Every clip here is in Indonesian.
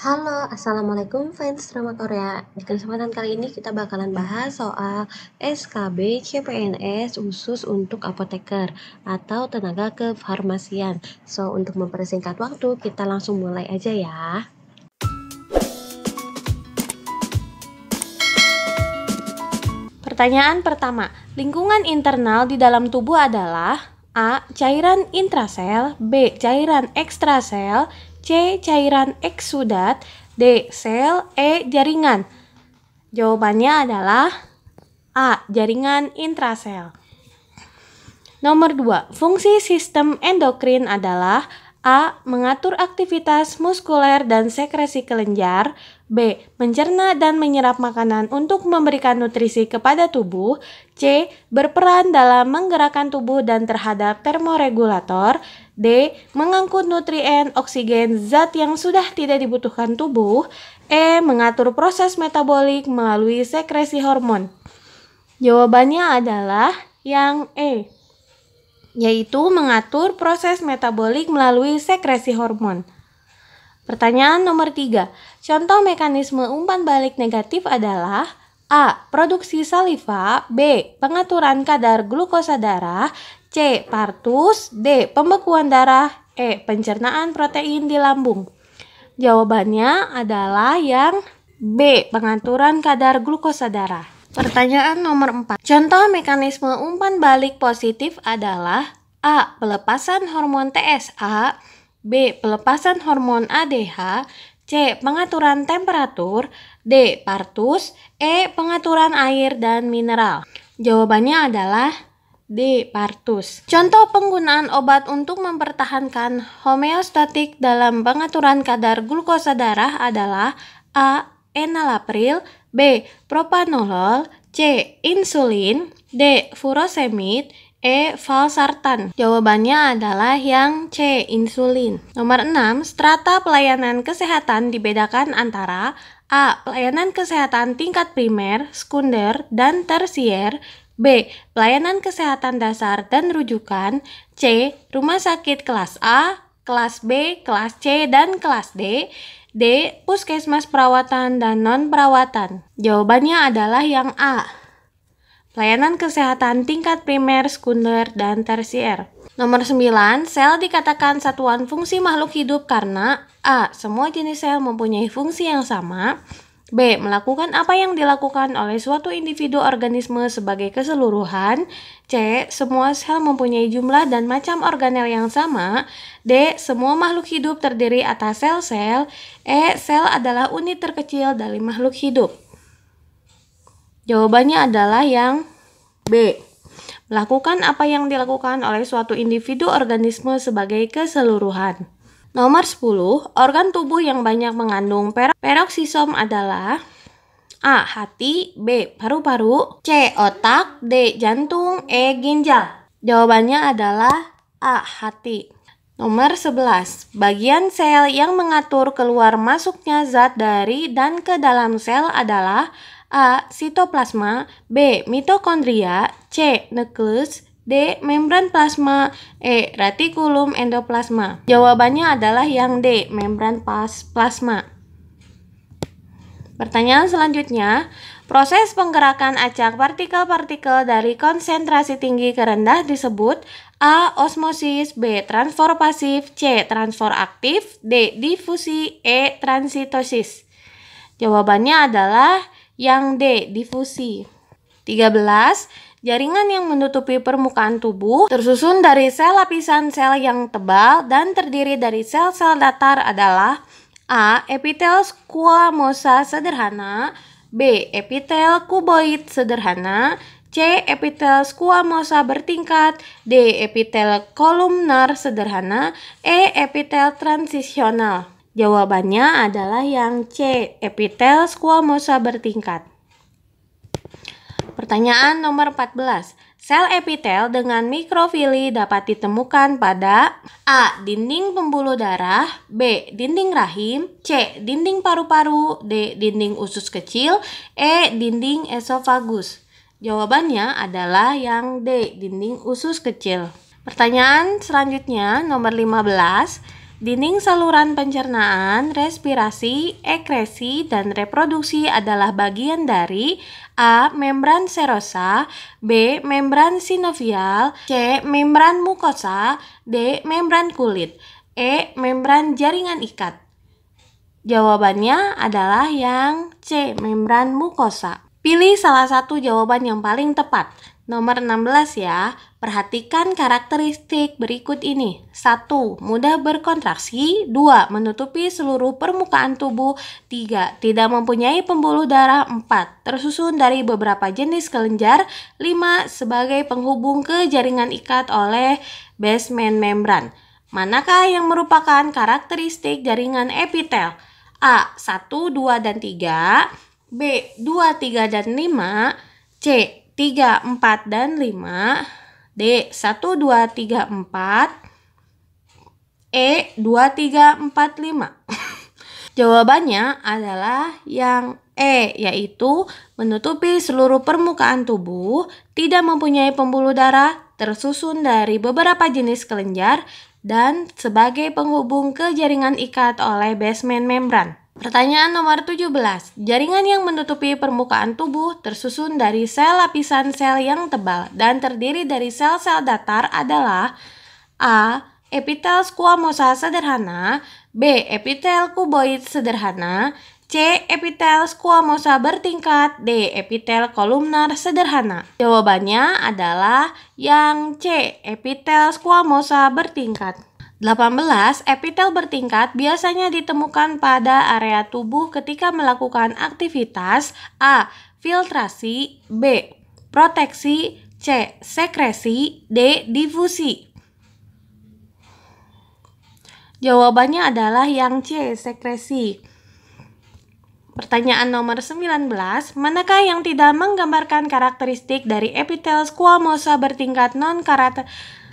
Halo, Assalamualaikum fans drama Korea. Di kesempatan kali ini kita bakalan bahas soal SKB CPNS khusus untuk apoteker atau tenaga kefarmasian. So, untuk mempersingkat waktu, kita langsung mulai aja ya. Pertanyaan pertama, lingkungan internal di dalam tubuh adalah A. Cairan intrasel, B. Cairan ekstrasel, C. Cairan eksudat, D. Sel, E. Jaringan. Jawabannya adalah A. Jaringan intrasel. Nomor 2, fungsi sistem endokrin adalah A. Mengatur aktivitas muskuler dan sekresi kelenjar, B. Mencerna dan menyerap makanan untuk memberikan nutrisi kepada tubuh, C. Berperan dalam menggerakkan tubuh dan terhadap termoregulator, D. Mengangkut nutrien, oksigen, zat yang sudah tidak dibutuhkan tubuh, E. Mengatur proses metabolik melalui sekresi hormon. Jawabannya adalah yang E, yaitu mengatur proses metabolik melalui sekresi hormon. Pertanyaan nomor 3. Contoh mekanisme umpan balik negatif adalah A. Produksi saliva, B. Pengaturan kadar glukosa darah, C. Partus, D. Pembekuan darah, E. Pencernaan protein di lambung. Jawabannya adalah yang B. Pengaturan kadar glukosa darah. Pertanyaan nomor 4. Contoh mekanisme umpan balik positif adalah A. Pelepasan hormon TSH, B. Pelepasan hormon ADH, C. Pengaturan temperatur, D. Partus, E. Pengaturan air dan mineral. Jawabannya adalah D. Partus. Contoh penggunaan obat untuk mempertahankan homeostatik dalam pengaturan kadar glukosa darah adalah A. Enalapril, B. Propanolol, C. Insulin, D. Furosemid, E. Valsartan. Jawabannya adalah yang C. Insulin. Nomor 6. Strata pelayanan kesehatan dibedakan antara A. Pelayanan kesehatan tingkat primer, sekunder, dan tersier, B. Pelayanan kesehatan dasar dan rujukan, C. Rumah sakit kelas A, kelas B, kelas C, dan kelas D, D. Puskesmas perawatan dan non-perawatan. Jawabannya adalah yang A. Pelayanan kesehatan tingkat primer, sekunder, dan tersier. Nomor 9, sel dikatakan satuan fungsi makhluk hidup karena A. Semua jenis sel mempunyai fungsi yang sama, B. Melakukan apa yang dilakukan oleh suatu individu organisme sebagai keseluruhan, C. Semua sel mempunyai jumlah dan macam organel yang sama, D. Semua makhluk hidup terdiri atas sel-sel, E. Sel adalah unit terkecil dari makhluk hidup. Jawabannya adalah yang B. Melakukan apa yang dilakukan oleh suatu individu organisme sebagai keseluruhan. Nomor 10, organ tubuh yang banyak mengandung peroksisom adalah A. Hati, B. Paru-paru, C. Otak, D. Jantung, E. Ginjal. Jawabannya adalah A. Hati. Nomor 11, bagian sel yang mengatur keluar masuknya zat dari dan ke dalam sel adalah A. Sitoplasma, B. Mitokondria, C. Nukleus, D. Membran plasma, E. Retikulum endoplasma. Jawabannya adalah yang D. Membran plasma. Pertanyaan selanjutnya, proses penggerakan acak partikel-partikel dari konsentrasi tinggi ke rendah disebut A. Osmosis, B. Transfer pasif, C. Transfer aktif, D. Difusi, E. Transitosis. Jawabannya adalah yang D. Difusi. 13. Jaringan yang menutupi permukaan tubuh tersusun dari sel lapisan sel yang tebal dan terdiri dari sel-sel datar adalah A. Epitel squamosa sederhana, B. Epitel kuboid sederhana, C. Epitel squamosa bertingkat, D. Epitel kolumnar sederhana, E. Epitel transisional. Jawabannya adalah yang C. Epitel squamosa bertingkat. Pertanyaan nomor 14. Sel epitel dengan mikrofili dapat ditemukan pada A. Dinding pembuluh darah, B. Dinding rahim, C. Dinding paru-paru, D. Dinding usus kecil, E. Dinding esofagus. Jawabannya adalah yang D. Dinding usus kecil. Pertanyaan selanjutnya nomor 15. Dinding saluran pencernaan, respirasi, ekresi, dan reproduksi adalah bagian dari A. Membran serosa, B. Membran sinovial, C. Membran mukosa, D. Membran kulit, E. Membran jaringan ikat. Jawabannya adalah yang C. Membran mukosa. Pilih salah satu jawaban yang paling tepat. Nomor 16 ya. Perhatikan karakteristik berikut ini. 1. Mudah berkontraksi. 2. Menutupi seluruh permukaan tubuh. 3. Tidak mempunyai pembuluh darah. 4. Tersusun dari beberapa jenis kelenjar. 5. Sebagai penghubung ke jaringan ikat oleh basement membran. Manakah yang merupakan karakteristik jaringan epitel? A. 1, 2, dan 3. B. 2, 3, dan 5. C. 3, 4, dan 5. D. 1, 2, 3, 4. E. 2, 3, 4, 5. Jawabannya adalah yang E, yaitu menutupi seluruh permukaan tubuh, tidak mempunyai pembuluh darah, tersusun dari beberapa jenis kelenjar, dan sebagai penghubung ke jaringan ikat oleh basement membran. Pertanyaan nomor 17. Jaringan yang menutupi permukaan tubuh tersusun dari sel lapisan sel yang tebal dan terdiri dari sel-sel datar adalah A. Epitel squamosa sederhana, B. Epitel kuboid sederhana, C. Epitel squamosa bertingkat, D. Epitel kolumnar sederhana. Jawabannya adalah yang C. Epitel squamosa bertingkat. 18. Epitel bertingkat biasanya ditemukan pada area tubuh ketika melakukan aktivitas A. Filtrasi, B. Proteksi, C. Sekresi, D. Difusi. Jawabannya adalah yang C. Sekresi. Pertanyaan nomor 19. Manakah yang tidak menggambarkan karakteristik dari epitel squamosa bertingkat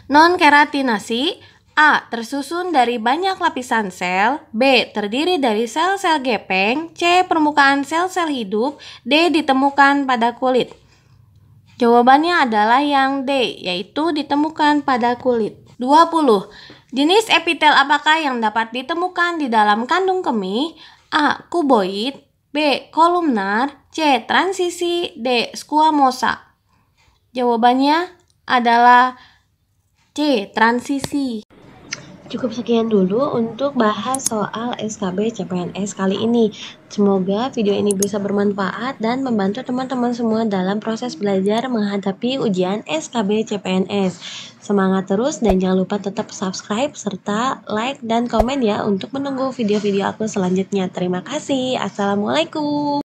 non-keratinasi? A. Tersusun dari banyak lapisan sel. B. Terdiri dari sel-sel gepeng. C. Permukaan sel-sel hidup. D. Ditemukan pada kulit. Jawabannya adalah yang D, yaitu ditemukan pada kulit. 20. Jenis epitel apakah yang dapat ditemukan di dalam kandung kemih? A. Kuboid, B. Kolumnar, C. Transisi, D. Squamosa. Jawabannya adalah C. Transisi. Cukup sekian dulu untuk bahas soal SKB CPNS kali ini. Semoga video ini bisa bermanfaat dan membantu teman-teman semua dalam proses belajar menghadapi ujian SKB CPNS. Semangat terus dan jangan lupa tetap subscribe serta like dan komen ya untuk menunggu video-video aku selanjutnya. Terima kasih. Assalamualaikum.